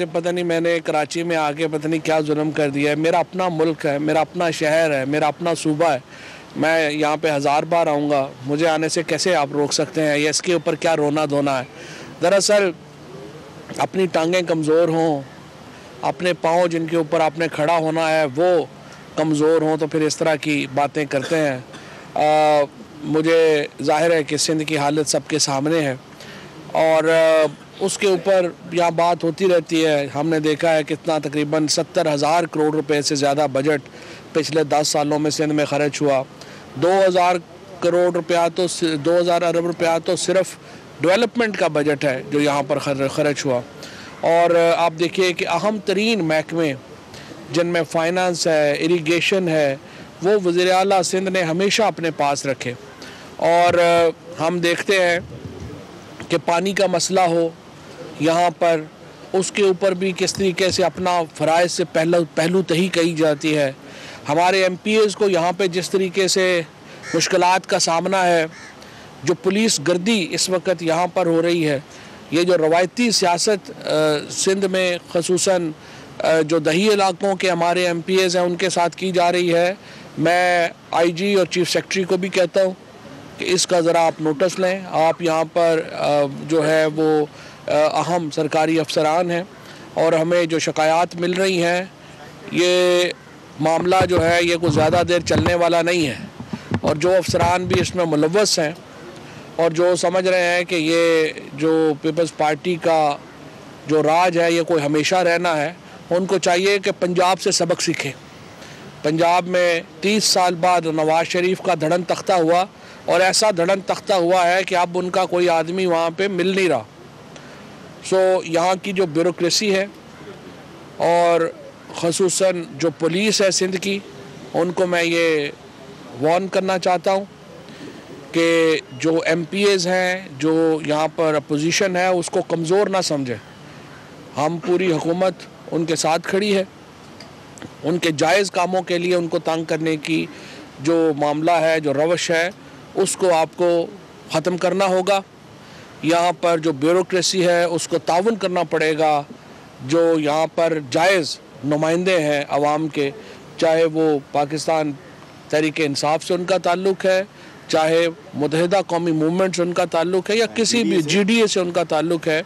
पता नहीं मैंने कराची में आके पता नहीं क्या जुल्म कर दिया है। मेरा अपना मुल्क है, मेरा अपना शहर है, मेरा अपना सूबा है। मैं यहाँ पे 1000 बार आऊँगा, मुझे आने से कैसे आप रोक सकते हैं? या इसके ऊपर क्या रोना धोना है? दरअसल अपनी टांगें कमज़ोर हों, अपने पाँव जिनके ऊपर आपने खड़ा होना है वो कमज़ोर हों, तो फिर इस तरह की बातें करते हैं। मुझे ज़ाहिर है कि सिंध की हालत सबके सामने है और उसके ऊपर यहाँ बात होती रहती है। हमने देखा है कितना तकरीबन 70,000 करोड़ रुपए से ज़्यादा बजट पिछले 10 सालों में सिंध में खर्च हुआ। 2000 करोड़ रुपया तो 2000 अरब रुपया तो सिर्फ डेवलपमेंट का बजट है जो यहाँ पर खर्च हुआ। और आप देखिए कि अहम तरीन महकमे जिनमें फाइनेंस है, इरिगेशन है, वो वज़ीर आला सिंध ने हमेशा अपने पास रखे। और हम देखते हैं कि पानी का मसला हो यहाँ पर, उसके ऊपर भी किस तरीके से अपना फ़राइज़ से पहलू तही कही जाती है। हमारे MPs को यहाँ पे जिस तरीके से मुश्किलात का सामना है, जो पुलिस गर्दी इस वक्त यहाँ पर हो रही है, ये जो रवायती सियासत सिंध में ख़ुसूसन जो दही इलाकों के हमारे MPs हैं उनके साथ की जा रही है, मैं IG और चीफ सेक्रेटरी को भी कहता हूँ कि इसका ज़रा आप नोटिस लें। आप यहाँ पर जो है वो अहम सरकारी अफसरान हैं और हमें जो शिकायत मिल रही हैं, ये मामला जो है ये कुछ ज़्यादा देर चलने वाला नहीं है। और जो अफसरान भी इसमें मुलव्वस हैं और जो समझ रहे हैं कि ये जो पीपल्स पार्टी का जो राज है ये कोई हमेशा रहना है, उनको चाहिए कि पंजाब से सबक सीखें। पंजाब में 30 साल बाद नवाज शरीफ का धड़न तख्ता हुआ और ऐसा धड़न तख्ता हुआ है कि अब उनका कोई आदमी वहाँ पे मिल नहीं रहा। यहाँ की जो ब्यूरोक्रेसी है और ख़ुसूसन जो पुलिस है सिंध की, उनको मैं ये वार्न करना चाहता हूँ कि जो MPs हैं, जो यहाँ पर अपोजिशन है, उसको कमज़ोर ना समझें। हम पूरी हुकूमत उनके साथ खड़ी है। उनके जायज़ कामों के लिए उनको तंग करने की जो मामला है, जो रवश है, उसको आपको ख़त्म करना होगा। यहाँ पर जो ब्यूरोक्रेसी है उसको ताउन करना पड़ेगा। जो यहाँ पर जायज़ नुमाइंदे हैं अवाम के, चाहे वो पाकिस्तान तहरीक इंसाफ से उनका ताल्लुक़ है, चाहे मुत्तहिदा कौमी मूवमेंट से उनका ताल्लुक़ है, या किसी भी GDA से उनका ताल्लुक़ है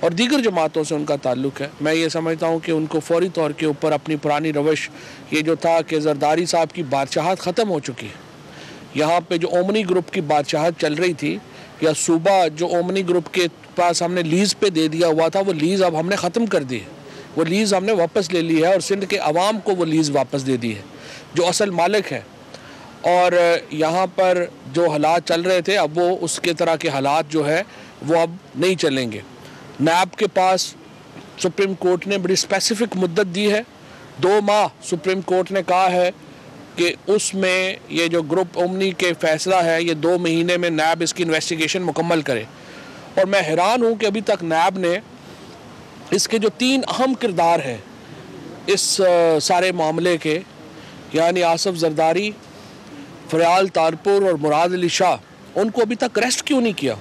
और दीगर जमातों से उनका ताल्लुक़ है, मैं ये समझता हूँ कि उनको फौरी तौर के ऊपर अपनी पुरानी रवश, ये जो था कि जरदारी साहब की बादशाहत ख़त्म हो चुकी है। यहाँ पे जो ओमनी ग्रुप की बादशाहत चल रही थी, या सूबा जो ओमनी ग्रुप के पास हमने लीज़ पे दे दिया हुआ था, वो लीज़ अब हमने ख़त्म कर दी है। वो लीज़ हमने वापस ले ली है और सिंध के अवाम को वो लीज़ वापस दे दी है जो असल मालिक है। और यहाँ पर जो हालात चल रहे थे, अब वो उसके तरह के हालात जो है वो अब नहीं चलेंगे। नैब के पास सुप्रीम कोर्ट ने बड़ी स्पेसिफिक मुद्दत दी है, 2 माह सुप्रीम कोर्ट ने कहा है कि उसमें ये जो ग्रुप ओमनी के फैसला है, ये 2 महीने में नैब इसकी इन्वेस्टिगेशन मुकम्मल करे। और मैं हैरान हूँ कि अभी तक नैब ने इसके जो 3 अहम किरदार हैं इस सारे मामले के, यानी आसिफ जरदारी, फरियाल तारपुर और मुराद अली शाह, उनको अभी तक अरेस्ट क्यों नहीं किया?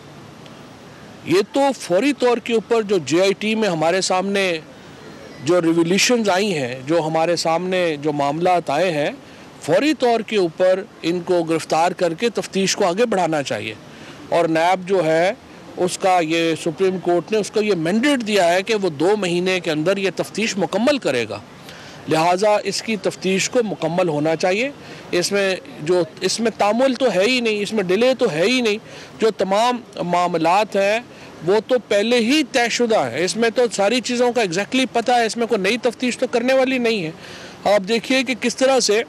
ये तो फौरी तौर के ऊपर जो JIT में हमारे सामने जो रिवोल्यूशंस आई हैं, जो हमारे सामने जो मामला आए हैं, फौरी तौर के ऊपर इनको गिरफ़्तार करके तफ्तीश को आगे बढ़ाना चाहिए। और नैब जो है उसका ये सुप्रीम कोर्ट ने उसको ये मैंडेट दिया है कि वो 2 महीने के अंदर ये तफ्तीश मुकम्मल करेगा। लिहाजा इसकी तफ्तीश को मुकम्मल होना चाहिए। इसमें तामुल तो है ही नहीं, इसमें डिले तो है ही नहीं। जो तमाम मामलात हैं वो तो पहले ही तयशुदा है, इसमें तो सारी चीज़ों का एग्जैक्टली पता है, इसमें कोई नई तफ्तीश तो करने वाली नहीं है। आप देखिए कि किस तरह से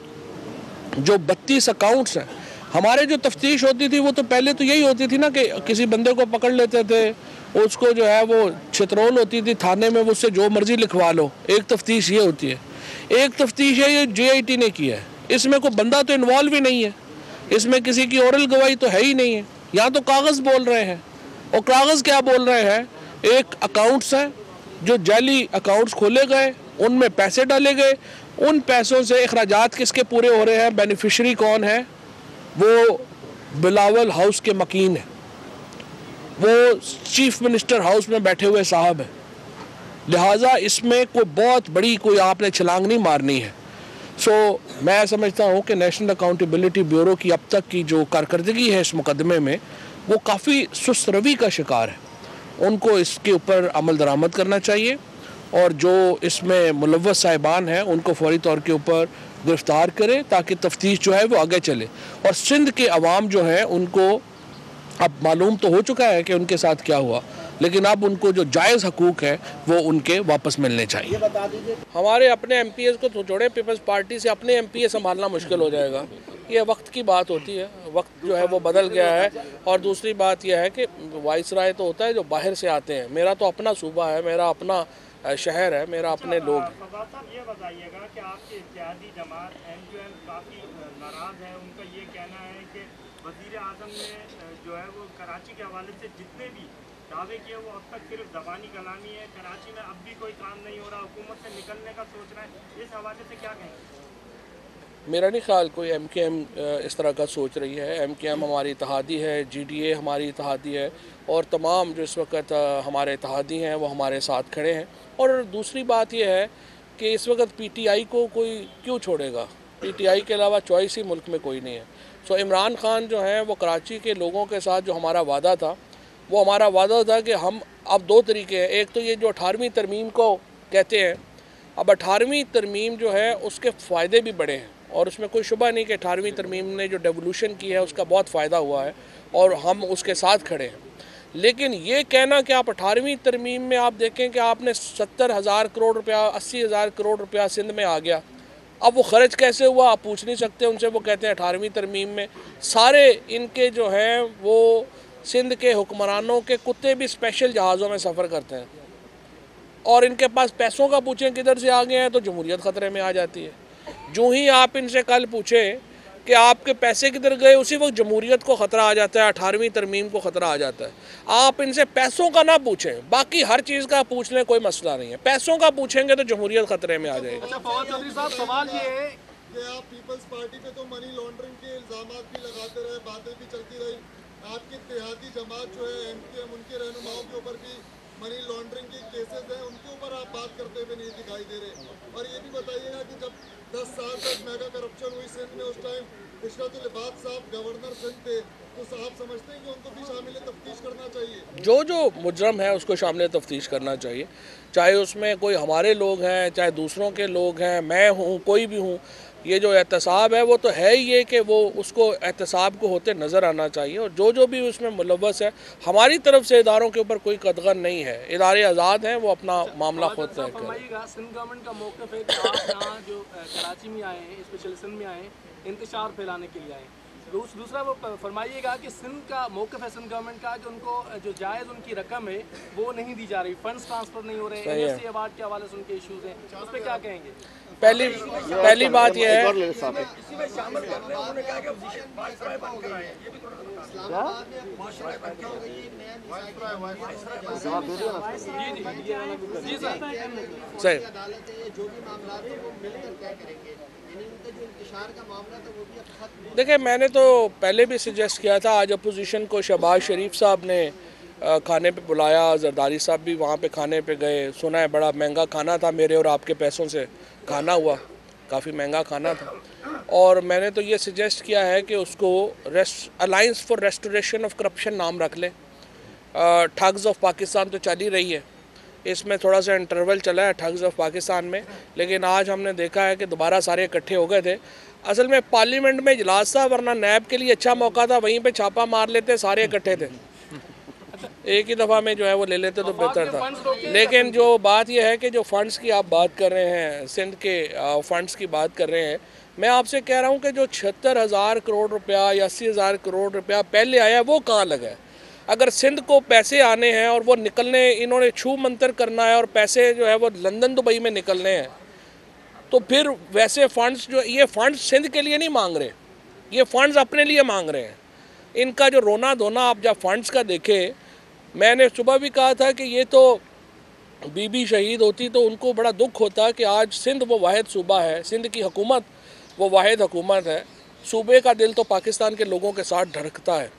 जो 32 अकाउंट्स हैं, हमारे जो तफ्तीश होती थी वो तो पहले तो यही होती थी ना कि किसी बंदे को पकड़ लेते थे, उसको जो है वो छितरौल होती थी थाने में, वो उससे जो मर्जी लिखवा लो। एक तफ्तीश ये होती है, एक तफ्तीश है ये JIT ने की है, इसमें कोई बंदा तो इन्वॉल्व ही नहीं है, इसमें किसी की ओरल गवाही तो है ही नहीं है। यहाँ तो कागज़ बोल रहे हैं, और कागज़ क्या बोल रहे हैं? एक अकाउंट्स हैं जो जाली अकाउंट्स खोले गए, उनमें पैसे डाले गए, उन पैसों से अखराजात किसके पूरे हो रहे हैं? बेनिफिशरी कौन है? वो बिलावल हाउस के मकीन है, वो चीफ मिनिस्टर हाउस में बैठे हुए साहब हैं। लिहाजा इसमें कोई बहुत बड़ी कोई आपने छलांग नहीं मारनी है। मैं समझता हूँ कि नेशनल अकाउंटेबिलिटी ब्यूरो की अब तक की जो कारकर्दगी है इस मुकदमे में वो काफ़ी सुस्त रवि का शिकार है। उनको इसके ऊपर अमल दरामद करना चाहिए और जो इसमें मुलव्वस साहिबान हैं उनको फौरी तौर के ऊपर गिरफ्तार करें ताकि तफ्तीश जो है वो आगे चले। और सिंध के अवाम जो है उनको अब मालूम तो हो चुका है कि उनके साथ क्या हुआ, लेकिन अब उनको जो जायज़ हकूक़ है वो उनके वापस मिलने चाहिए। बता दीजिए, हमारे अपने MPs को तो छोड़े, पीपल्स पार्टी से अपने MPs संभालना मुश्किल हो जाएगा। ये वक्त की बात होती है, वक्त जो है वो बदल गया है। और दूसरी बात यह है कि वाइसराय तो होता है जो बाहर से आते हैं, मेरा तो अपना सूबा है, मेरा अपना शहर है, मेरा अपने लोग। ये बताइएगा कि आपकी इत्तेहादी जमात MQM काफ़ी नाराज़ है। उनका ये कहना है कि वज़ीर आज़म ने जो है वो कराची के हवाले से जितने भी दावे किए वो अब तक सिर्फ ज़बानी कलामी है। कराची में अब भी कोई काम नहीं हो रहा, हुकूमत से निकलने का सोच रहा है। इस हवाले से क्या कहेंगे? मेरा नहीं ख्याल कोई MKM इस तरह का सोच रही है। MKM हमारी इत्तेहादी है, GDA हमारी इत्तेहादी है और तमाम जो इस वक्त हमारे इत्तेहादी हैं वो हमारे साथ खड़े हैं। और दूसरी बात यह है कि इस वक्त PTI को कोई क्यों छोड़ेगा? PTI के अलावा चॉइस ही मुल्क में कोई नहीं है। इमरान खान जो हैं वो कराची के लोगों के साथ जो हमारा वादा था, वो हमारा वादा था कि हम अब दो तरीके हैं। एक तो ये जो 18वीं तरमीम को कहते हैं, अब 18वीं तरमीम जो है उसके फ़ायदे भी बड़े हैं और उसमें कोई शुबा नहीं कि 18वीं तरमीम ने जो डेवोल्यूशन की है उसका बहुत फ़ायदा हुआ है और हम उसके साथ खड़े हैं। लेकिन ये कहना कि आप 18वीं तरमीम में आप देखें कि आपने 70,000 करोड़ रुपया, 80,000 करोड़ रुपया सिंध में आ गया, अब वो ख़र्च कैसे हुआ आप पूछ नहीं सकते उनसे। वो कहते हैं 18वीं तरमीम में सारे इनके जो हैं वो सिंध के हुक्मरानों के कुत्ते भी स्पेशल जहाज़ों में सफ़र करते हैं और इनके पास पैसों का पूछें किधर से आ गए हैं तो जमहूरियत ख़तरे में आ जाती है। जो ही आप इनसे कल पूछें कि आपके पैसे किधर गए, उसी वक्त जमहूरियत को ख़तरा आ जाता है, 18वीं तरमीम को ख़तरा आ जाता है। आप इनसे पैसों का ना पूछें, बाकी हर चीज़ का पूछ लें, कोई मसला नहीं है। पैसों का पूछेंगे तो जमहूरियत ख़तरे में आ जाएगी। अच्छा फवाद चौधरी साहब, सवाल ये है कि आप पीपल्स पार्टी पे तो मनी लॉन्ड्रिंग के इल्ज़ामात भी लगाते रहे, बातें भी चलती रही। आपकी इत्तेहादी जमात जो है MKM, उनके रहनुमाओं के ऊपर भी मनी लॉन्ड्रिंग के केसेस हैं, उनके ऊपर आप बात करते हुए नहीं दिखाई दे रहे। और ये भी बताइएगा कि जब 10 साल तक मेगा करप्शन हुई सिंध में, उस टाइम इशरत लिबास साहब गवर्नर सिंध थे, तो साहब समझते हैं कि उनको भी शामिल तफ्तीश करना चाहिए? जो मुजरम है उसको शामिल तफ्तीश करना चाहिए, चाहे उसमें कोई हमारे लोग हैं, चाहे दूसरों के लोग हैं, मैं हूँ, कोई भी हूँ। ये जो एहतसाब है वो तो है ही ये कि वो उसको एहतसाब को होते नज़र आना चाहिए और जो भी उसमें मुलव्वस है, हमारी तरफ से इदारों के ऊपर कोई कदगन नहीं है। इदारे आज़ाद हैं, वो अपना मामला खुद तय करें। सिंध गवर्नमेंट का मौक़िफ़ है कि आप यहाँ जो कराची में आए हैं, स्पेशली सिंध में आए हैं, इंतशार फैलाने के लिए आए हैं। दूसरा वो फरमाइएगा कि सिंध का मौक़िफ़ है सिंध गवर्नमेंट का कि उनको जो जायज़ उनकी रकम है वो नहीं दी जा रही, फंड्स ट्रांसफ़र नहीं हो रहे, NSC अवार्ड के हवाले से उनके इश्यूज़ हैं, उस पर क्या कहेंगे? पहली बात यह है, देखिए मैंने तो पहले भी सजेस्ट किया था, आज अपोजिशन को शहबाज शरीफ साहब ने खाने पे बुलाया, जरदारी साहब भी वहाँ पे खाने पे गए। सुना है बड़ा महंगा खाना था, मेरे और आपके पैसों से खाना हुआ, काफ़ी महंगा खाना था। और मैंने तो ये सजेस्ट किया है कि उसको alliance for restoration of corruption नाम रख लें। ठग्स ऑफ पाकिस्तान तो चल ही रही है, इसमें थोड़ा सा इंटरवल चला है ठग्स ऑफ पाकिस्तान में, लेकिन आज हमने देखा है कि दोबारा सारे इकट्ठे हो गए थे। असल में पार्लियामेंट में इजलास था, वरना नैब के लिए अच्छा मौका था, वहीं पे छापा मार लेते, सारे इकट्ठे थे, एक ही दफ़ा में जो है वो ले लेते तो बेहतर था। लेकिन जो बात यह है कि जो फ़ंड्स की आप बात कर रहे हैं, सिंध के फ़ंड्स की बात कर रहे हैं, मैं आपसे कह रहा हूँ कि जो 76,000 करोड़ रुपया या 80,000 करोड़ रुपया पहले आया वो कहाँ लगा है? अगर सिंध को पैसे आने हैं और वो निकलने, इन्होंने छू मंतर करना है और पैसे जो है वो लंदन दुबई में निकलने हैं, तो फिर वैसे फ़ंड्स जो ये फ़ंड्स सिंध के लिए नहीं मांग रहे, ये फ़ंड्स अपने लिए मांग रहे हैं। इनका जो रोना धोना आप जब फ़ंड्स का देखें, मैंने सुबह भी कहा था कि ये तो बीबी शहीद होती तो उनको बड़ा दुख होता कि आज सिंध वो वाहिद सूबा है, सिंध की हुकूमत वो वाहिद हुकूमत है। सूबे का दिल तो पाकिस्तान के लोगों के साथ धड़कता है।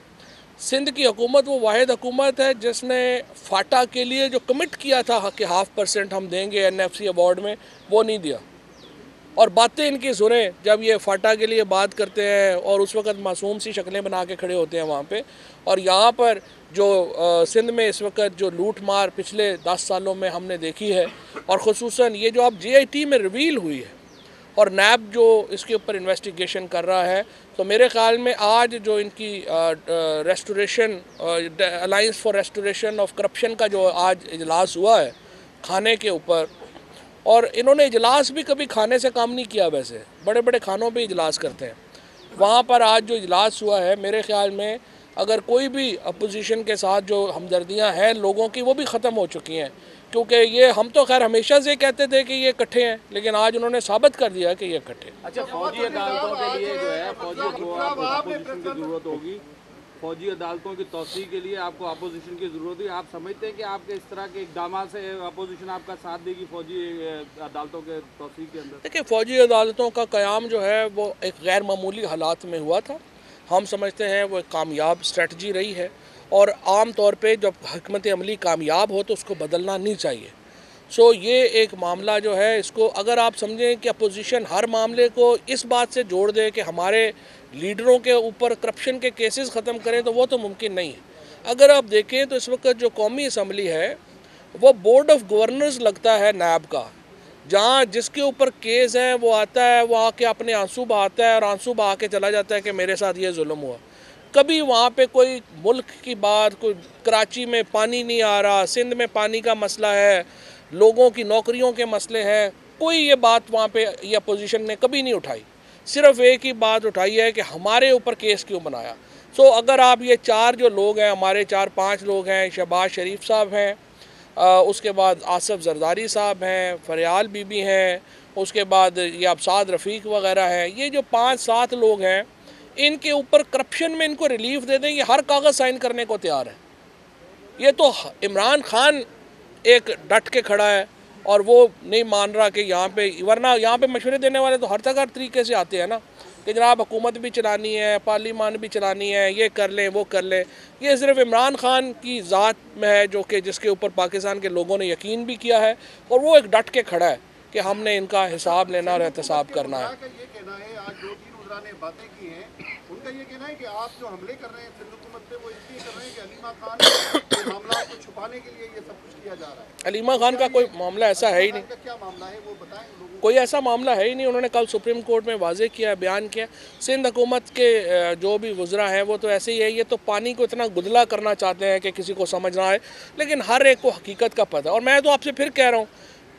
सिंध की हुकूमत वो वाहिद हुकूमत है जिसने फाटा के लिए जो कमिट किया था कि 0.5% हम देंगे NFC अवार्ड में, वो नहीं दिया। और बातें इनकी सुने जब ये फाटा के लिए बात करते हैं और उस वक्त मासूम सी शक्लें बना के खड़े होते हैं वहाँ पे। और यहाँ पर जो सिंध में इस वक्त जो लूट मार पिछले 10 सालों में हमने देखी है, और ख़ुसूसन ये जो अब JIT में रिवील हुई है और नैब जो इसके ऊपर इन्वेस्टिगेशन कर रहा है, तो मेरे ख़्याल में आज जो इनकी restoration alliance for restoration of corruption का जो आज इजलास हुआ है खाने के ऊपर, और इन्होंने इजलास भी कभी खाने से काम नहीं किया, वैसे बड़े बड़े खानों पे इजलास करते हैं। वहाँ पर आज जो इजलास हुआ है, मेरे ख़्याल में अगर कोई भी अपोजिशन के साथ जो हमदर्दियाँ हैं लोगों की, वो भी ख़त्म हो चुकी हैं। क्योंकि ये हम तो खैर हमेशा से कहते थे कि ये इकट्ठे हैं, लेकिन आज उन्होंने साबित कर दिया कि ये इकट्ठे। अच्छा, फौजी अदालतों के लिए जो है अपोजिशन की ज़रूरत होगी, फौजी अदालतों की तोसी के लिए आपको अपोजिशन की ज़रूरत है। आप समझते हैं कि आपके इस तरह के इकदाम से अपोजिशन आपका साथ देगी फौजी अदालतों के तोसी के अंदर? देखिए, फौजी अदालतों का क़याम जो है वो एक गैर मामूली हालात में हुआ था। हम समझते हैं वो एक कामयाब स्ट्रेटजी रही है, और आम तौर पे जब हिकमत अमली कामयाब हो तो उसको बदलना नहीं चाहिए। सो ये एक मामला जो है, इसको अगर आप समझें कि अपोजिशन हर मामले को इस बात से जोड़ दे कि हमारे लीडरों के ऊपर करप्शन के केसेस ख़त्म करें, तो वो तो मुमकिन नहीं है। अगर आप देखें तो इस वक्त जो कौमी असम्बली है वो बोर्ड ऑफ गवर्नर्स लगता है नैब का, जहाँ जिसके ऊपर केस है वो आता है, वो आके अपने आंसू बहाता है और आंसू बहा के चला जाता है कि मेरे साथ ये जुल्म हुआ। कभी वहाँ पे कोई मुल्क की बात, कोई कराची में पानी नहीं आ रहा, सिंध में पानी का मसला है, लोगों की नौकरियों के मसले हैं, कोई ये बात वहाँ पे ये अपोजिशन ने कभी नहीं उठाई। सिर्फ एक ही बात उठाई है कि हमारे ऊपर केस क्यों बनाया। सो अगर आप ये 4 जो लोग हैं, हमारे 4-5 लोग हैं, शहबाज शरीफ साहब हैं, उसके बाद आसफ जरदारी साहब हैं, फरियाल बीबी हैं, उसके बाद ये अबसाद रफ़ीक वगैरह हैं, ये जो 5-7 लोग हैं, इनके ऊपर करप्शन में इनको रिलीफ दे दें, ये हर कागज़ साइन करने को तैयार है। ये तो इमरान खान एक डट के खड़ा है और वो नहीं मान रहा कि यहाँ पे, वरना यहाँ पे मशवरे देने वाले तो हर तरीके से आते हैं ना, कि जनाब हुकूमत भी चलानी है, पार्लियामान भी चलानी है, ये कर लें वो कर लें। ये सिर्फ इमरान खान की ज़ात में है, जो कि जिसके ऊपर पाकिस्तान के लोगों ने यकीन भी किया है, और वो एक डट के खड़ा है कि हमने इनका हिसाब लेना और एहतसाब करना है। ये कहना है, आज 2-3 उज़रा ने बातें की हैं, उनका ये कहना है कि आप जो हमले कर रहे हैं सिंध हुकूमत पे, वो इसलिए कर रहे हैं कि अलीमा खान के मामला को छुपाने के लिए ये सब कुछ किया जा रहा है। अलीमा खान का कोई मामला ऐसा है ही नहीं। क्या मामला है वो बताएं लोगों को। कोई ऐसा मामला है ही नहीं। उन्होंने कल सुप्रीम कोर्ट में वाजे किया, बयान किया। सिंध हुकूमत के जो भी वज़रा हैं वो तो ऐसे ही है, ये तो पानी को इतना गुदला करना चाहते हैं कि किसी को समझ ना आए, लेकिन हर एक को हकीकत का पता है। और मैं तो आपसे फिर कह रहा हूँ,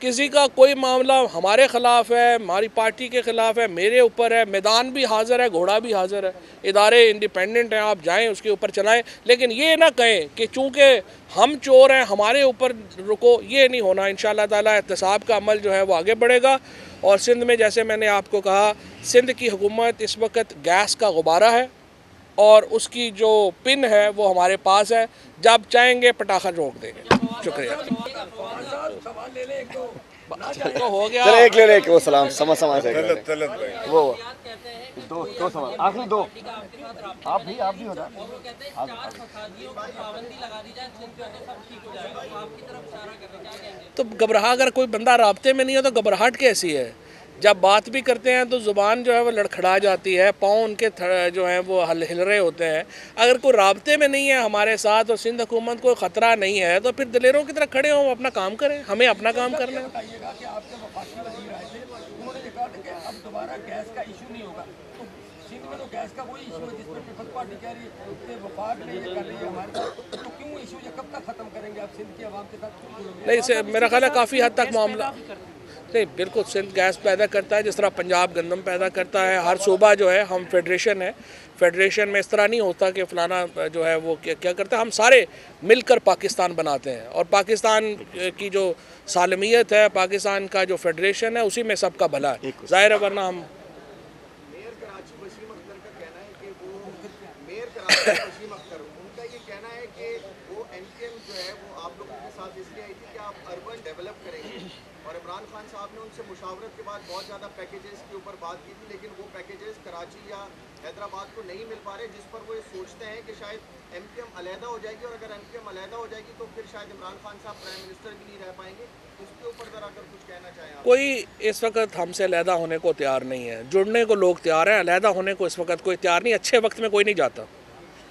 किसी का कोई मामला हमारे ख़िलाफ़ है, हमारी पार्टी के ख़िलाफ़ है, मेरे ऊपर है, मैदान भी हाज़िर है, घोड़ा भी हाज़िर है, इदारे इंडिपेंडेंट हैं, आप जाएं उसके ऊपर चलाएं, लेकिन ये ना कहें कि चूँकि हम चोर हैं हमारे ऊपर रुको, ये नहीं होना। इंशाअल्लाह ताला एहतसाब का अमल जो है वो आगे बढ़ेगा। और सिंध में, जैसे मैंने आपको कहा, सिंध की हुकूमत इस वक्त गैस का गुब्बारा है और उसकी जो पिन है वो हमारे पास है, जब चाहेंगे पटाखा रोक देंगे। शुक्रिया। तो हो गया, चलो एक ले ले वो सलाम समा से वो दो सवाल आखिरी दो। आप भी हो जाए। तो घबराह, अगर कोई बंदा राब्ते में नहीं है तो घबराहट कैसी है? जब बात भी करते हैं तो ज़ुबान जो है वो लड़खड़ा जाती है, पाँव उनके जो हैं वो हिल रहे होते हैं। अगर कोई राब्ते में नहीं है हमारे साथ और सिंध हुकूमत को ख़तरा नहीं है, तो फिर दिलेरों की तरह खड़े हों, अपना काम करें, हमें अपना काम करना है। नहीं, मेरा ख्याल है काफ़ी हद तक मामला नहीं, बिल्कुल सिंध गैस पैदा करता है जिस तरह पंजाब गंदम पैदा करता है। हर सूबा जो है, हम फेडरेशन है, फेडरेशन में इस तरह नहीं होता कि फ़लाना जो है वो क्या करता है। हम सारे मिलकर पाकिस्तान बनाते हैं, और पाकिस्तान की जो सालमियत है, पाकिस्तान का जो फेडरेशन है, उसी में सबका भला है, ज़ाहिर है। वरना हम इमरान खान साहब ने उनसे मुशावरत के बाद बहुत ज़्यादा पैकेजेस के ऊपर बात की थी, लेकिन वो पैकेजेस कराची या हैदराबाद को नहीं मिल पा रहे, जिस पर वो ये सोचते हैं कि शायद MQM अलहदा हो जाएगी, और अगर MQM अलहदा हो जाएगी तो फिर शायद इमरान खान साहब प्राइम मिनिस्टर भी नहीं रह पाएंगे। इसके ऊपर ज़रा अगर कुछ कहना चाहें आप। कोई इस वक्त हमसे अलहदा होने को तैयार नहीं है, जुड़ने को लोग तैयार हैं, अलहदा होने को इस वक्त कोई तैयार नहीं, अच्छे वक्त में कोई नहीं जाता।